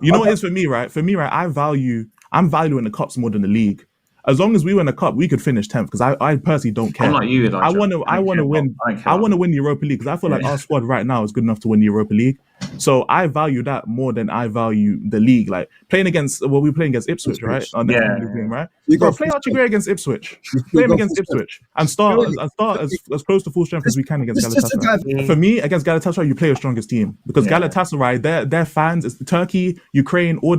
You know what it is for me, right? For me, right, I'm valuing the cups more than the league. As long as we win a cup, we could finish 10th because I personally don't I'm care. like you, I Elijah. want to I I don't want care to about. win I don't care I about want to them. win the Europa League because I feel like Yeah. our squad right now is good enough to win the Europa League. So I value that more than I value the league. Like playing against, well, we're playing against Ipswich, right? Ipswich. Our next Yeah. Premier League game, right? You Bro, got play full Archie strength. Gray against Ipswich. You Play him got full against strength. Ipswich and You start as close to full strength as we can against just a Galatasaray. guy. For me, against Galatasaray, you play your strongest team because Yeah. Galatasaray, their fans, it's Turkey, Ukraine, all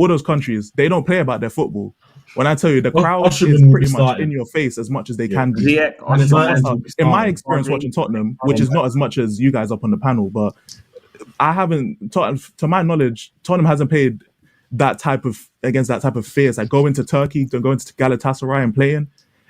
those countries, they don't play about their football. When I tell you, the crowd is Osimhen will be pretty much in starting. your face as much as they Yeah. can be. Ziyech, And it's a Osimhen, Mertens hostile. will be In my starting. experience watching Tottenham, which Rodri. is not as much as you guys up on the panel, but I haven't, to my knowledge, Tottenham hasn't played that type of against that type of fears. Like going to Turkey, to go into Galatasaray and playing,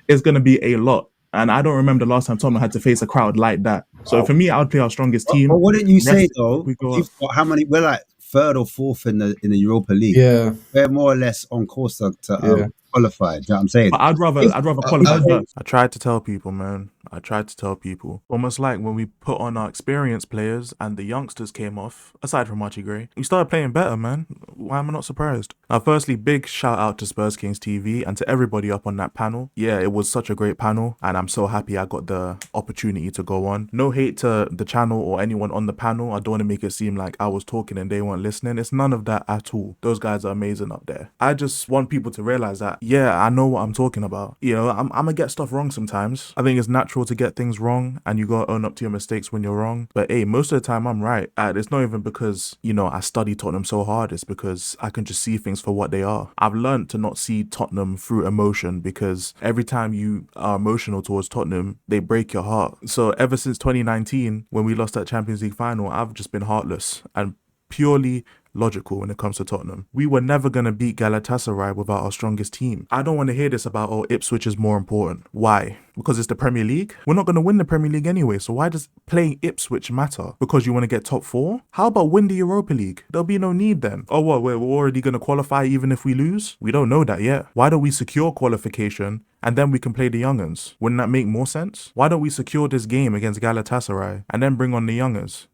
is going to be a lot. And I don't remember the last time Tottenham had to face a crowd like that. So for me, I would play our strongest But team. wouldn't you say Rest, though? we go up. You've got how many? We're like third or fourth in the Europa League. Yeah, We're more or less on course to yeah. qualify. Do you know what I'm saying? But I'd If, rather if qualify they, first. I tried to tell people, man. I tried to tell people. Almost like when we put on our experienced players and the youngsters came off, aside from Archie Gray, we started playing better, man. Why am I not surprised? Now, firstly, big shout out to Spurs Kings TV and to everybody up on that panel. Yeah, it was such a great panel, and I'm so happy I got the opportunity to go on. No hate to the channel or anyone on the panel. I don't want to make it seem like I was talking and they weren't listening. It's none of that at all. Those guys are amazing up there. I just want people to realize that, yeah, I know what I'm talking about. You know, I'm gonna get stuff wrong sometimes. I think it's natural to get things wrong and you gotta own up to your mistakes when you're wrong. But hey, most of the time I'm right. And it's not even because, you know, I study Tottenham so hard. It's because I can just see things for what they are. I've learned to not see Tottenham through emotion because every time you are emotional towards Tottenham, they break your heart. So ever since 2019, when we lost that Champions League final, I've just been heartless and purely logical when it comes to Tottenham. We were never going to beat Galatasaray without our strongest team. I don't want to hear this about, oh, Ipswich is more important. Why? Because it's the Premier League? We're not going to win the Premier League anyway, so why does playing Ipswich matter? Because you want to get top 4? How about win the Europa League? There'll be no need then. Oh, what, we're already going to qualify even if we lose? We don't know that yet. Why don't we secure qualification and then we can play the young'uns? Wouldn't that make more sense? Why don't we secure this game against Galatasaray and then bring on the young'uns?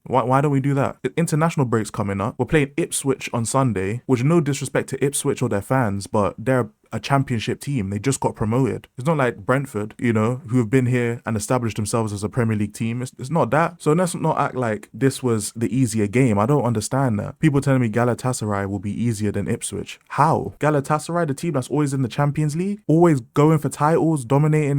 Why don't we do that? International break's coming up. We're playing Ipswich on Sunday, which no disrespect to Ipswich or their fans, but they're a championship team. They just got promoted. It's not like Brentford, you know, who have been here and established themselves as a Premier League team. It's not that. So let's not act like this was the easier game. I don't understand that. People telling me Galatasaray will be easier than Ipswich. How? Galatasaray, the team that's always in the Champions League, always going for titles, dominating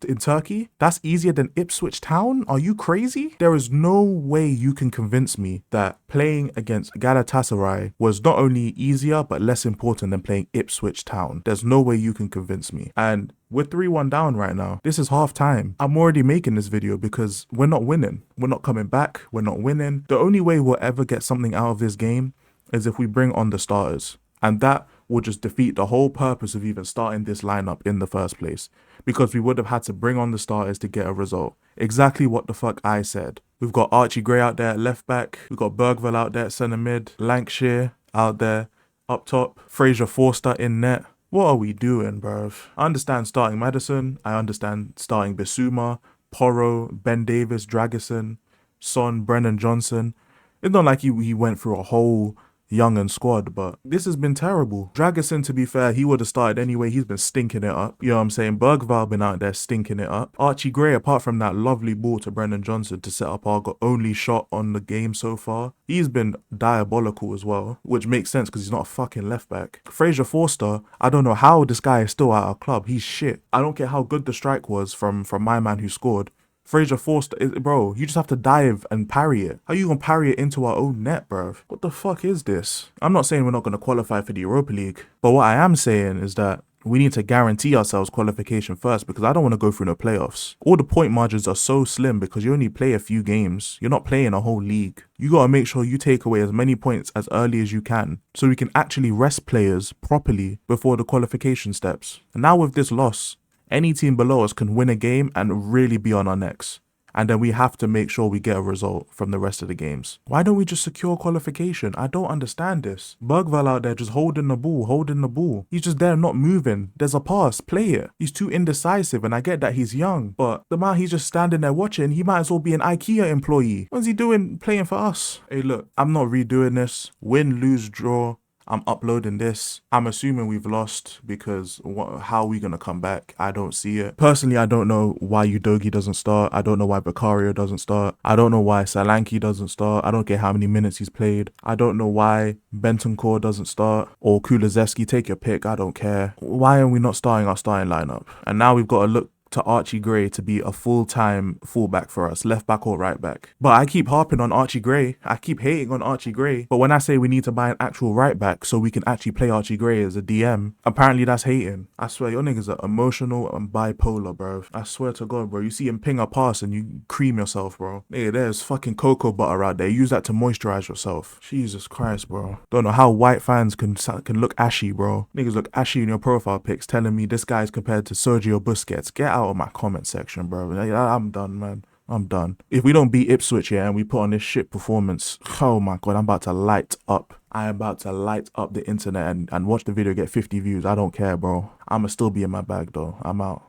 in Turkey, that's easier than Ipswich Town? Are you crazy? There is no way you can convince me that playing against Galatasaray was not only easier but less important than playing Ipswich Town. There's no way you can convince me. And we're 3-1 down right now. This is half time. I'm already making this video because we're not winning. We're not coming back. We're not winning. The only way we'll ever get something out of this game is if we bring on the starters. And that will just defeat the whole purpose of even starting this lineup in the first place. Because we would have had to bring on the starters to get a result. Exactly what the fuck I said. We've got Archie Gray out there at left back. We've got Bergville out there at centre mid. Lancashire out there up top. Fraser Forster in net. What are we doing, bruv? I understand starting Maddison. I understand starting Bissouma, Porro, Ben Davis, Dragusin, Son, Brennan Johnson. It's not like he went through a whole young and squad, but this has been terrible. Dragusin, to be fair, he would have started anyway. He's been stinking it up. You know what I'm saying? Bergvall been out there stinking it up. Archie Gray, apart from that lovely ball to Brennan Johnson to set up our only shot on the game so far, he's been diabolical as well, which makes sense because he's not a fucking left back. Fraser Forster, I don't know how this guy is still at our club. He's shit. I don't care how good the strike was from my man who scored. Fraser Forster, bro, you just have to dive and parry it. How you gonna parry it into our own net, bruv? What the fuck is this? I'm not saying we're not gonna qualify for the Europa League, but what I am saying is that we need to guarantee ourselves qualification first because I don't want to go through no playoffs. All the point margins are so slim because you only play a few games. You're not playing a whole league. You gotta make sure you take away as many points as early as you can so we can actually rest players properly before the qualification steps. And now with this loss, any team below us can win a game and really be on our necks. and then we have to make sure we get a result from the rest of the games. Why don't we just secure qualification? I don't understand this. Bergvall out there just holding the ball. He's just there not moving. There's a pass, play it. He's too indecisive, and I get that he's young, but the man he's just standing there watching, he might as well be an IKEA employee. What's he doing playing for us? Hey look, I'm not redoing this. Win, lose, draw. I'm uploading this. I'm assuming we've lost because how are we going to come back? I don't see it. Personally, I don't know why Udogie doesn't start. I don't know why Bakario doesn't start. I don't know why Solanke doesn't start. I don't care how many minutes he's played. I don't know why Bentancur doesn't start or Kulusevski. Take your pick. I don't care. Why are we not starting our starting lineup? And now we've got to look to Archie Gray to be a full-time fullback for us, left back or right back. But I keep harping on Archie Gray. I keep hating on Archie Gray. But when I say we need to buy an actual right back so we can actually play Archie Gray as a DM, apparently that's hating. I swear, your niggas are emotional and bipolar, bro. I swear to God, bro. You see him ping a pass and you cream yourself, bro. Nigga, there's fucking cocoa butter out there. Use that to moisturize yourself. Jesus Christ, bro. Don't know how white fans can look ashy, bro. Niggas look ashy in your profile pics telling me this guy's compared to Sergio Busquets. Get out of my comment section, bro. I'm done, man. I'm done. If we don't beat Ipswich here and we put on this shit performance, oh my God, I'm about to light up. I am about to light up the internet and watch the video get 50 views. I don't care, bro. I'ma still be in my bag, though. I'm out.